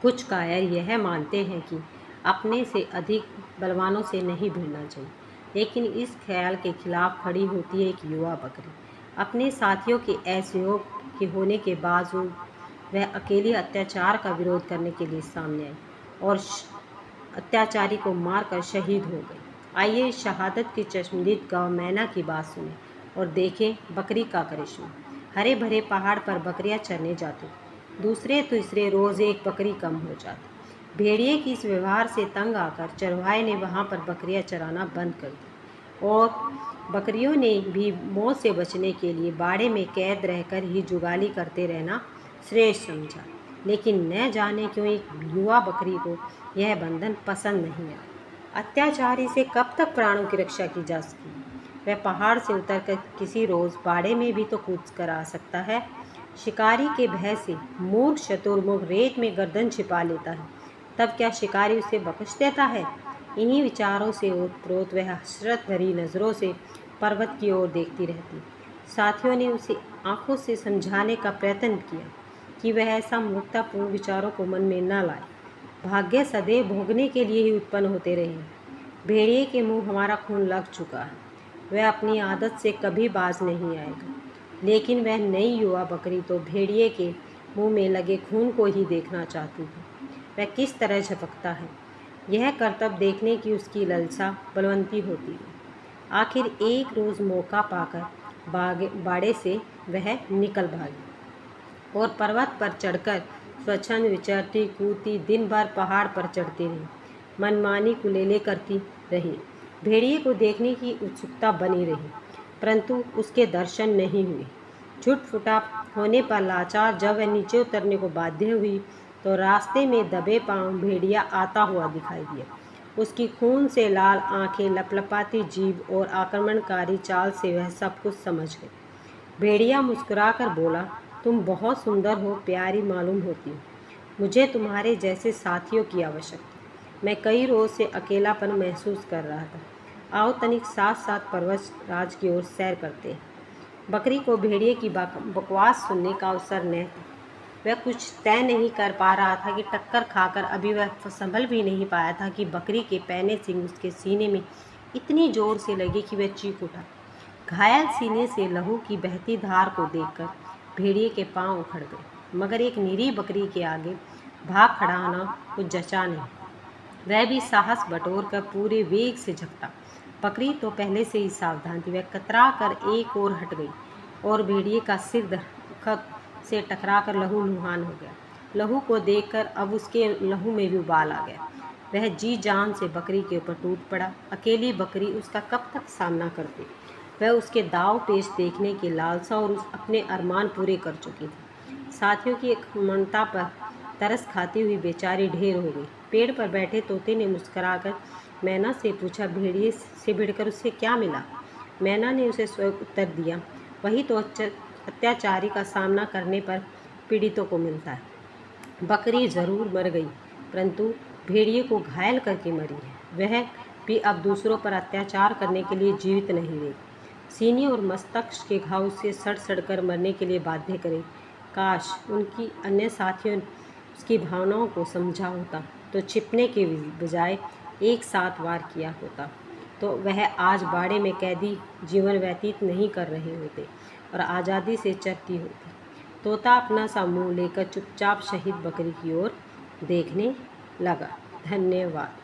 कुछ कायर यह मानते हैं कि अपने से अधिक बलवानों से नहीं भिड़ना चाहिए, लेकिन इस ख्याल के खिलाफ खड़ी होती है एक युवा बकरी। अपने साथियों के असहयोग के होने के बावजूद वह अकेली अत्याचार का विरोध करने के लिए सामने आई और अत्याचारी को मारकर शहीद हो गई। आइए इस शहादत की चश्मदीद गांव मैना की बात सुने और देखें बकरी का करिश्मा। हरे भरे पहाड़ पर बकरियां चरने जाती, दूसरे तीसरे रोज एक बकरी कम हो जाती। भेड़िए की इस व्यवहार से तंग आकर चरवाहे ने वहां पर बकरियां चराना बंद कर दी और बकरियों ने भी मौत से बचने के लिए बाड़े में कैद रहकर ही जुगाली करते रहना श्रेष्ठ समझा। लेकिन न जाने क्यों एक युवा बकरी को यह बंधन पसंद नहीं आया। अत्याचारी से कब तक प्राणों की रक्षा की जा सकी? वह पहाड़ से उतरकर किसी रोज बाड़े में भी तो कूद कर आ सकता है। शिकारी के भय से मूर्ख शतुरमुर्ग रेत में गर्दन छिपा लेता है, तब क्या शिकारी उसे बख्श देता है? इन्हीं विचारों से ओतप्रोत वह हसरत भरी नज़रों से पर्वत की ओर देखती रहती। साथियों ने उसे आंखों से समझाने का प्रयत्न किया कि वह ऐसा मूर्खतापूर्ण विचारों को मन में न लाए। भाग्य सदैव भोगने के लिए ही उत्पन्न होते रहे हैं। भेड़िए के मुंह हमारा खून लग चुका है, वह अपनी आदत से कभी बाज नहीं आएगा। लेकिन वह नई युवा बकरी तो भेड़िए के मुंह में लगे खून को ही देखना चाहती थी। वह किस तरह झपकता है, यह करतब देखने की उसकी लालसा बलवंती होती है। आखिर एक रोज़ मौका पाकर बाड़े से वह निकल भागी और पर्वत पर चढ़कर स्वच्छंद विचरती कूदती दिन भर पहाड़ पर चढ़ती रही, मनमानी कुलेले करती रही। भेड़िए को देखने की उत्सुकता बनी रही, परंतु उसके दर्शन नहीं हुए। छुटफुटा होने पर लाचार जब वह नीचे उतरने को बाध्य हुई, तो रास्ते में दबे पांव भेड़िया आता हुआ दिखाई दिया। उसकी खून से लाल आंखें, लपलपाती जीभ और आक्रमणकारी चाल से वह सब कुछ समझ गई। भेड़िया मुस्कुराकर बोला, तुम बहुत सुंदर हो, प्यारी मालूम होती हो। मुझे तुम्हारे जैसे साथियों की आवश्यकता। मैं कई रोज से अकेलापन महसूस कर रहा था। आओ तनिक साथ साथ पर्वत राज की ओर सैर करते हैं। बकरी को भेड़िए की बकवास सुनने का अवसर न था। वह कुछ तय नहीं कर पा रहा था कि टक्कर खाकर अभी वह संभल भी नहीं पाया था कि बकरी के पैने सिंग उसके सीने में इतनी जोर से लगे कि वह चीख उठा। घायल सीने से लहू की बहती धार को देखकर भेड़िए के पांव उखड़ गए, मगर एक निरी बकरी के आगे भाग खड़ा होना कुछ जचा नहीं। वह भी साहस बटोर कर पूरे वेग से झपटा। बकरी तो पहले से ही सावधान थी। वह कतरा कर एक ओर हट गई और भेड़िए का सिर दरख्त से टकराकर लहू लुहान हो गया। लहू को देखकर अब उसके लहू में भी उबाल आ गया। वह जी जान से बकरी के ऊपर टूट पड़ा। अकेली बकरी उसका कब तक सामना करती? वह उसके दाव पेश देखने की लालसा और उस अपने अरमान पूरे कर चुकी थी। साथियों की एक मनता पर तरस खाती हुई बेचारी ढेर हो गई। पेड़ पर बैठे तोते ने मुस्कुराकर मैना से पूछा, भेड़िए से भिड़कर उसे क्या मिला? मैना ने उसे स्वयं उत्तर दिया, वही तो अत्याचारी का सामना करने पर पीड़ितों को मिलता है। बकरी जरूर मर गई, परंतु भेड़िए को घायल करके मरी है। वह भी अब दूसरों पर अत्याचार करने के लिए जीवित नहीं रही। सीने और मस्तक के घाव से सड़ सड़ कर मरने के लिए बाध्य करे। काश उनकी अन्य साथियों ने उसकी भावनाओं को समझा होता, तो छिपने के बजाय एक साथ वार किया होता, तो वह आज बाड़े में कैदी जीवन व्यतीत नहीं कर रहे होते और आज़ादी से चरती होती। तोता अपना सा मुंह लेकर चुपचाप शहीद बकरी की ओर देखने लगा। धन्यवाद।